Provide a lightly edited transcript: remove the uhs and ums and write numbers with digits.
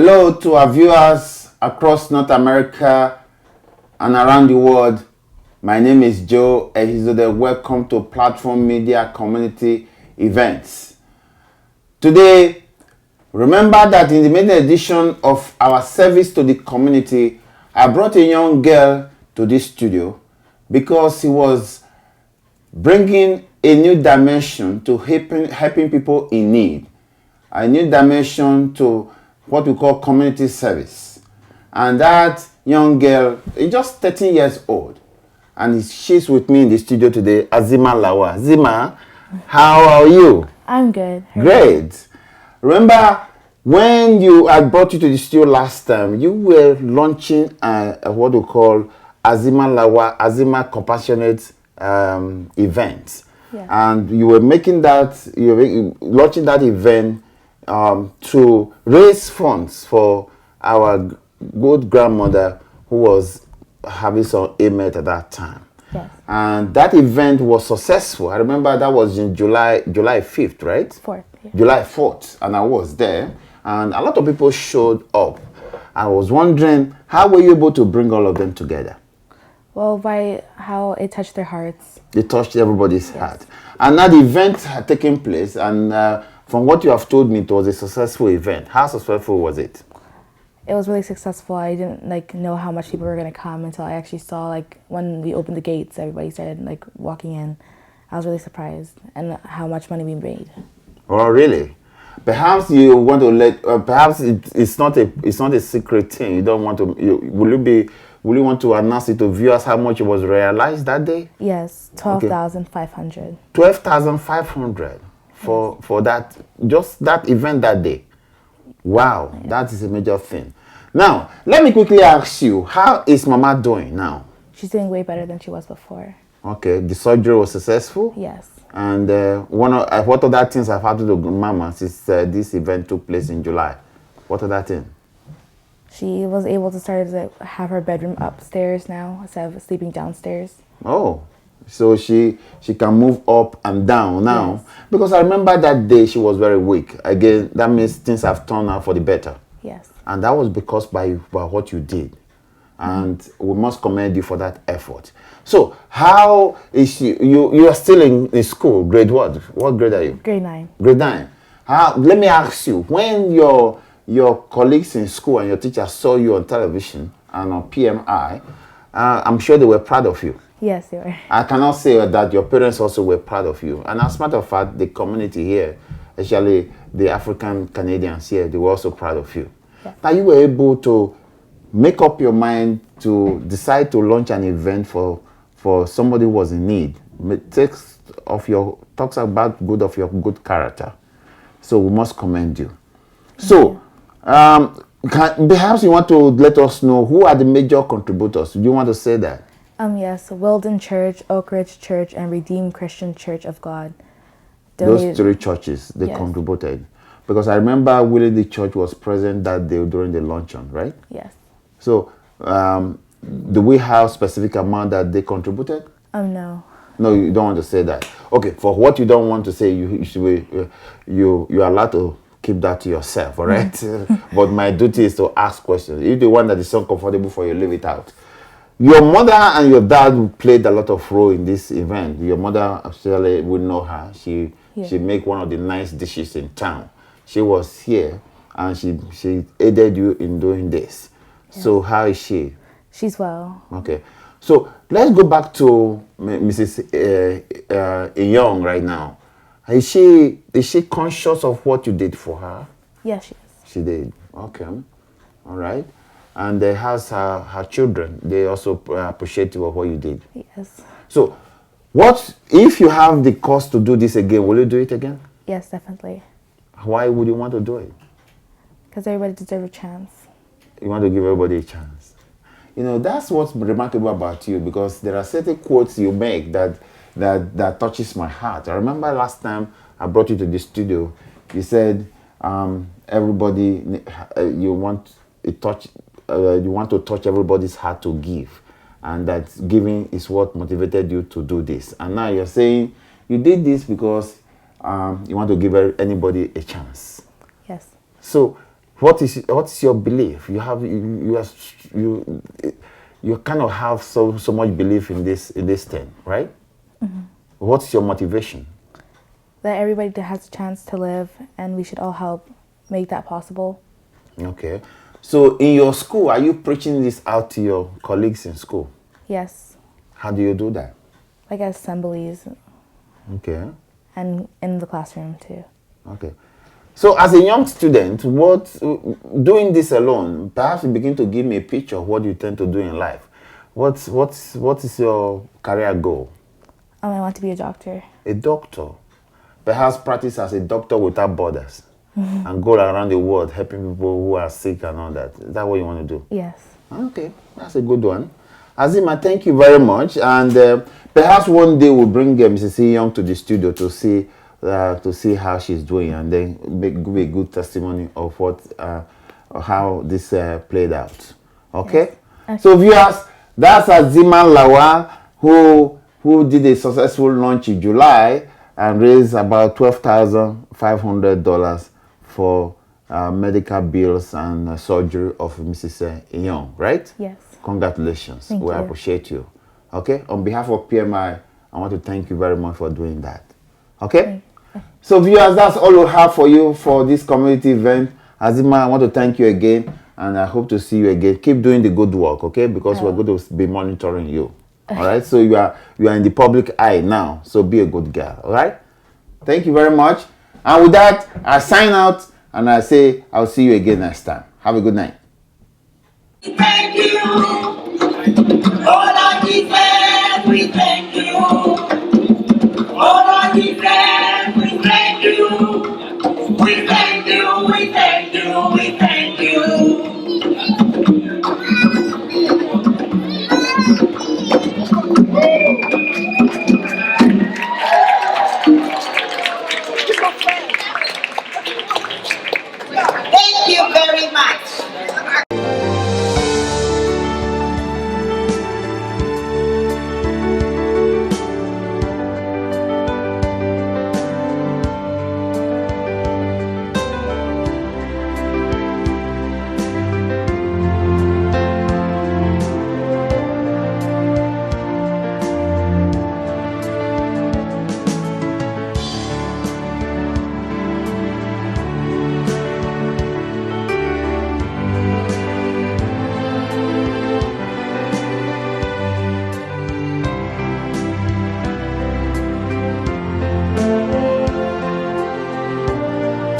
Hello to our viewers across North America and around the world. My name is Joe Ehizode. Welcome to Platform Media Community Events. Today, remember that in the maiden edition of our service to the community, I brought a young girl to this studio because he was bringing a new dimension to helping people in need, a new dimension to what we call community service. And that young girl is just 13 years old, and she's with me in the studio today, Azeemah Lawal. Azeemah, how are you? I'm good. Great. Remember when I brought you to the studio last time, you were launching what we call Azeemah Lawal, Azeemah Compassionate event. Yes. And you were making that, launching that event to raise funds for our good grandmother who was having some ailment at that time. Yes. And that event was successful. I remember that was in July 5th, right? 4th. Yeah. July 4th, and I was there, and a lot of people showed up. I was wondering, how were you able to bring all of them together? Well, by how it touched their hearts. It touched everybody's heart. And that event had taken place, and from what you have told me, it was a successful event. How successful was it? It was really successful. I didn't know how much people were going to come until I actually saw when we opened the gates, everybody started walking in. I was really surprised and how much money we made. Oh, really? Perhaps you want to let. Perhaps it's not a secret thing. You don't want to. Will you want to announce it to viewers how much it was realized that day? Yes, 12,500. Okay. 12,500 for that, just that event that day. Wow, yeah. That is a major thing. Now, let me quickly ask you, how is Mama doing now? She's doing way better than she was before. Okay, the surgery was successful? Yes. And what other things have happened to Mama since this event took place in July? What other thing? She was able to start to have her bedroom upstairs now instead of sleeping downstairs. Oh, so she can move up and down now. Yes. Because I remember that day she was very weak. Again, that means things have turned out for the better. Yes. And that was because by what you did. And we must commend you for that effort. So how is she? You are still in school, grade what? What grade are you? Grade 9. Grade 9. Let me ask you, when your colleagues in school and your teachers saw you on television and on PMI, I'm sure they were proud of you. Yes, they were. I cannot say that your parents also were proud of you. And as a matter of fact, the community here, especially the African Canadians here, they were also proud of you. Yeah. Now you were able to make up your mind to decide to launch an event for somebody who was in need. Talks about of your good character. So we must commend you. So, perhaps you want to let us know who are the major contributors. Do you want to say that? Yes, Wilden Church, Oak Ridge Church, and Redeemed Christian Church of God. Those three churches, they contributed. Because I remember the church was present that day during the luncheon, right? Yes. So, do we have specific amount that they contributed? No. No, you don't want to say that. Okay, for what you don't want to say, you are allowed to keep that to yourself, all right? But my duty is to ask questions. If the one that is uncomfortable for you, leave it out. Your mother and your dad played a lot of role in this event. Your mother, actually, we know her. She made one of the nice dishes in town. She was here, and she aided you in doing this. Yes. So how is she? She's well. Okay. So let's go back to Mrs. Young right now. Is she conscious of what you did for her? Yes, she is. She did. Okay. All right. And how's her children? They also appreciative of what you did. Yes. So, what if you have the cost to do this again? Will you do it again? Yes, definitely. Why would you want to do it? Because everybody deserves a chance. You want to give everybody a chance. You know, that's what's remarkable about you, because there are certain quotes you make that touches my heart. I remember last time I brought you to the studio, you said everybody, you want to touch everybody's heart to give, and that giving is what motivated you to do this. And now you're saying you did this because you want to give anybody a chance. Yes. So What's your belief? You kind of have so much belief in this thing, right? What's your motivation? That everybody has a chance to live, and we should all help make that possible. Okay. So in your school, are you preaching this out to your colleagues in school? Yes. How do you do that? Like at assemblies. Okay. And in the classroom too. Okay. So as a young student, doing this alone, perhaps you begin to give me a picture of what you tend to do in life. What is your career goal? I want to be a doctor. A doctor. Perhaps practice as a doctor without borders and go around the world helping people who are sick and all that. Is that what you want to do? Yes. Okay, that's a good one. Azeemah, thank you very much. And perhaps one day we'll bring Mrs. Young to the studio to see how she's doing, and then give a good testimony of how this played out. Okay? Yes. So viewers, that's Azeemah Lawal who did a successful launch in July and raised about $12,500 for medical bills and surgery of Mrs. Young, right? Yes. Congratulations. Thank you. Appreciate you. Okay? On behalf of PMI, I want to thank you very much for doing that. Okay? So viewers, that's all we have for you for this community event. Azeemah, I want to thank you again, and I hope to see you again. Keep doing the good work, okay? Because we're going to be monitoring you. All right? So you are in the public eye now, so be a good girl. All right? Thank you very much. And with that, I sign out and I say I'll see you again next time. Have a good night. Thank you. All I